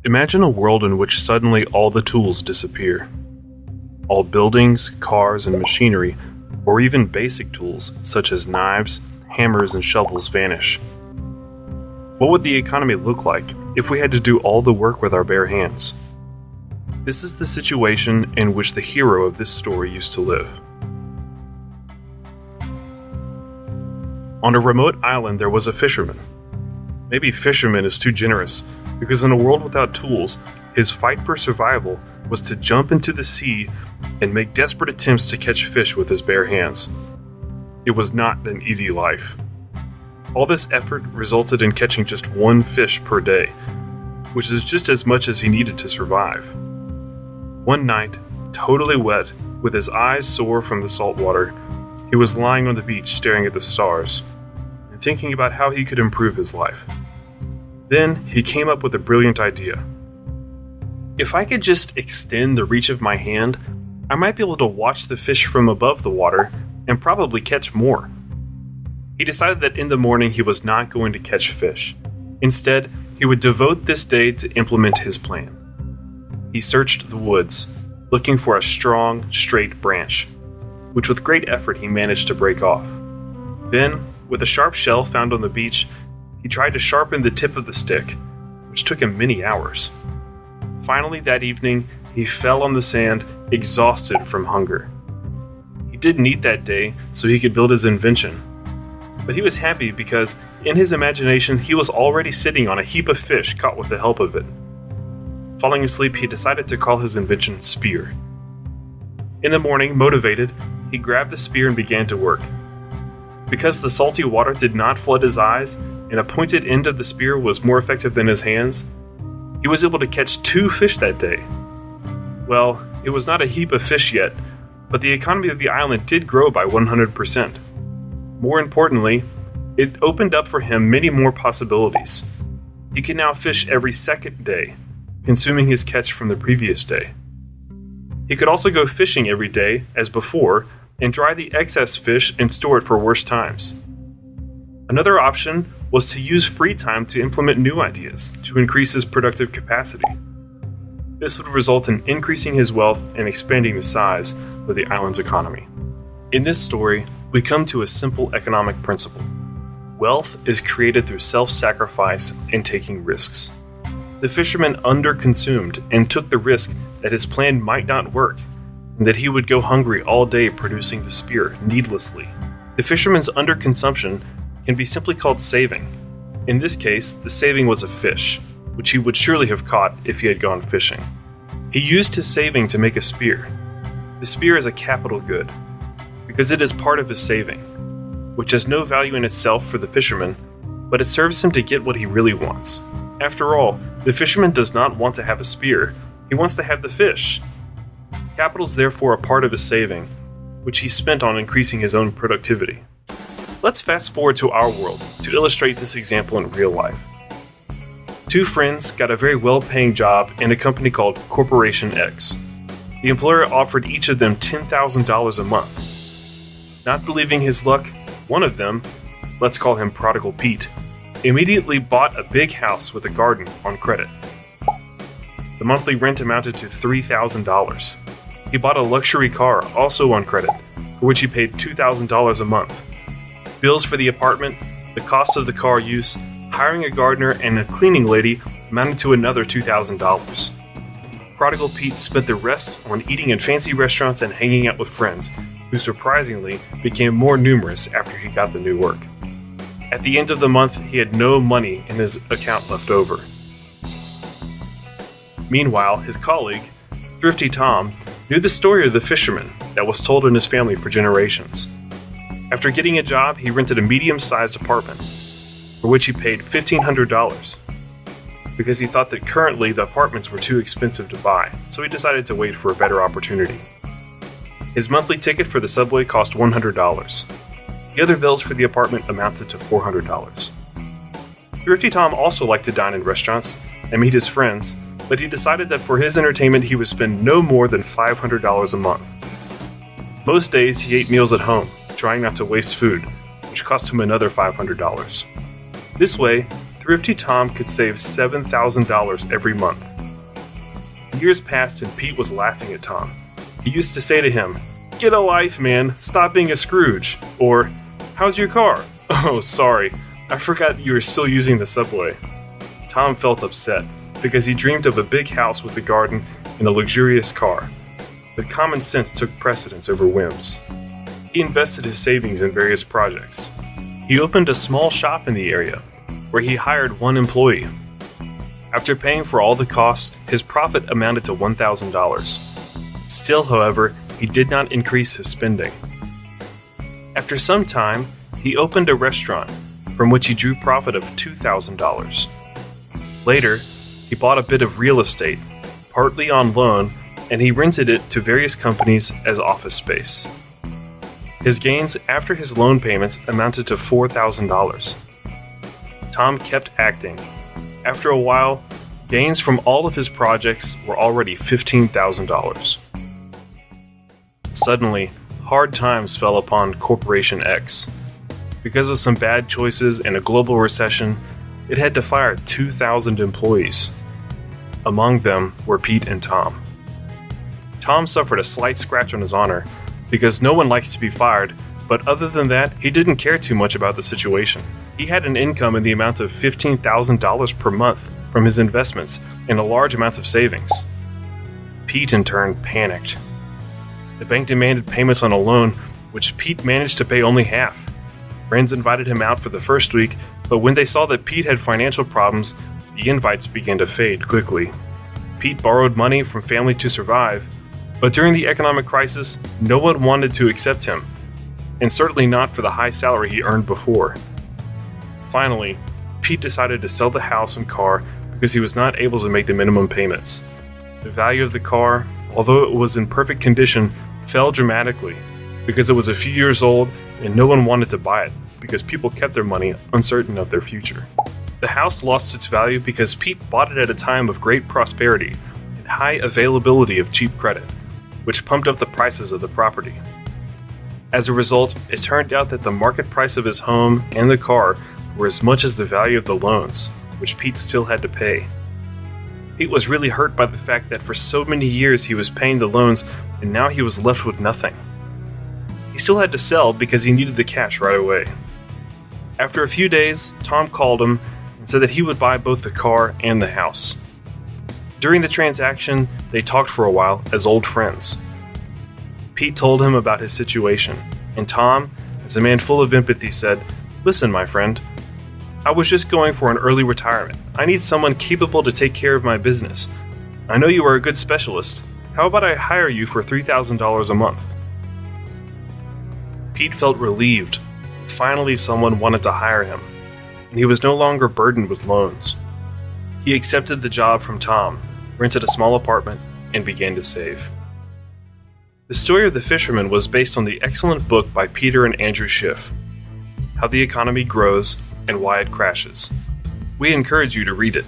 Imagine a world in which suddenly all the tools disappear. All buildings, cars, and machinery, or even basic tools such as knives, hammers, and shovels vanish. What would the economy look like if we had to do all the work with our bare hands? This is the situation in which the hero of this story used to live. On a remote island there was a fisherman. Maybe fisherman is too generous, because in a world without tools, his fight for survival was to jump into the sea and make desperate attempts to catch fish with his bare hands. It was not an easy life. All this effort resulted in catching just one fish per day, which is just as much as he needed to survive. One night, totally wet, with his eyes sore from the salt water, he was lying on the beach staring at the stars and thinking about how he could improve his life. Then he came up with a brilliant idea. If I could just extend the reach of my hand, I might be able to watch the fish from above the water and probably catch more. He decided that in the morning he was not going to catch fish. Instead, he would devote this day to implement his plan. He searched the woods, looking for a strong, straight branch, which with great effort he managed to break off. Then, with a sharp shell found on the beach, he tried to sharpen the tip of the stick, which took him many hours. Finally, that evening, he fell on the sand, exhausted from hunger. He didn't eat that day, so he could build his invention. But he was happy because, in his imagination, he was already sitting on a heap of fish caught with the help of it. Falling asleep, he decided to call his invention Spear. In the morning, motivated, he grabbed the spear and began to work. Because the salty water did not flood his eyes, and a pointed end of the spear was more effective than his hands, he was able to catch 2 fish that day. Well, it was not a heap of fish yet, but the economy of the island did grow by 100%. More importantly, it opened up for him many more possibilities. He could now fish every second day, consuming his catch from the previous day. He could also go fishing every day, as before, and dry the excess fish and store it for worse times. Another option was to use free time to implement new ideas to increase his productive capacity. This would result in increasing his wealth and expanding the size of the island's economy. In this story, we come to a simple economic principle. Wealth is created through self-sacrifice and taking risks. The fisherman underconsumed and took the risk that his plan might not work, and that he would go hungry all day producing the spear needlessly. The fisherman's underconsumption can be simply called saving. In this case, the saving was a fish, which he would surely have caught if he had gone fishing. He used his saving to make a spear. The spear is a capital good, because it is part of his saving, which has no value in itself for the fisherman, but it serves him to get what he really wants. After all, the fisherman does not want to have a spear, he wants to have the fish. Capital is therefore a part of his saving, which he spent on increasing his own productivity. Let's fast forward to our world to illustrate this example in real life. 2 friends got a very well-paying job in a company called Corporation X. The employer offered each of them $10,000 a month. Not believing his luck, one of them, let's call him Prodigal Pete, immediately bought a big house with a garden on credit. The monthly rent amounted to $3,000. He bought a luxury car, also on credit, for which he paid $2,000 a month. Bills for the apartment, the cost of the car use, hiring a gardener, and a cleaning lady amounted to another $2,000. Prodigal Pete spent the rest on eating in fancy restaurants and hanging out with friends, who surprisingly became more numerous after he got the new work. At the end of the month, he had no money in his account left over. Meanwhile, his colleague, Thrifty Tom, knew the story of the fisherman that was told in his family for generations. After getting a job, he rented a medium-sized apartment, for which he paid $1,500, because he thought that currently the apartments were too expensive to buy, so he decided to wait for a better opportunity. His monthly ticket for the subway cost $100. The other bills for the apartment amounted to $400. Thrifty Tom also liked to dine in restaurants and meet his friends, but he decided that for his entertainment he would spend no more than $500 a month. Most days he ate meals at home, trying not to waste food, which cost him another $500. This way, Thrifty Tom could save $7,000 every month. Years passed and Pete was laughing at Tom. He used to say to him, "Get a life, man. Stop being a Scrooge." Or, "How's your car?" "Oh, sorry. I forgot you were still using the subway." Tom felt upset because he dreamed of a big house with a garden and a luxurious car. But common sense took precedence over whims. He invested his savings in various projects. He opened a small shop in the area, where he hired one employee. After paying for all the costs, his profit amounted to $1,000. Still, however, he did not increase his spending. After some time, he opened a restaurant, from which he drew profit of $2,000. Later, he bought a bit of real estate, partly on loan, and he rented it to various companies as office space. His gains after his loan payments amounted to $4,000. Tom kept acting. After a while, gains from all of his projects were already $15,000. Suddenly, hard times fell upon Corporation X. Because of some bad choices and a global recession, it had to fire 2,000 employees. Among them were Pete and Tom. Tom suffered a slight scratch on his honor, because no one likes to be fired, but other than that, he didn't care too much about the situation. He had an income in the amount of $15,000 per month from his investments and a large amount of savings. Pete, in turn, panicked. The bank demanded payments on a loan, which Pete managed to pay only half. Friends invited him out for the first week, but when they saw that Pete had financial problems, the invites began to fade quickly. Pete borrowed money from family to survive, but during the economic crisis, no one wanted to accept him, and certainly not for the high salary he earned before. Finally, Pete decided to sell the house and car because he was not able to make the minimum payments. The value of the car, although it was in perfect condition, fell dramatically because it was a few years old and no one wanted to buy it because people kept their money uncertain of their future. The house lost its value because Pete bought it at a time of great prosperity and high availability of cheap credit, which pumped up the prices of the property. As a result, it turned out that the market price of his home and the car were as much as the value of the loans, which Pete still had to pay. Pete was really hurt by the fact that for so many years he was paying the loans and now he was left with nothing. He still had to sell because he needed the cash right away. After a few days, Tom called him and said that he would buy both the car and the house. During the transaction, they talked for a while as old friends. Pete told him about his situation, and Tom, as a man full of empathy, said, "Listen, my friend, I was just going for an early retirement. I need someone capable to take care of my business. I know you are a good specialist. How about I hire you for $3,000 a month?" Pete felt relieved. Finally, someone wanted to hire him, and he was no longer burdened with loans. He accepted the job from Tom, rented a small apartment, and began to save. The story of the fisherman was based on the excellent book by Peter and Andrew Schiff, How the Economy Grows and Why It Crashes. We encourage you to read it.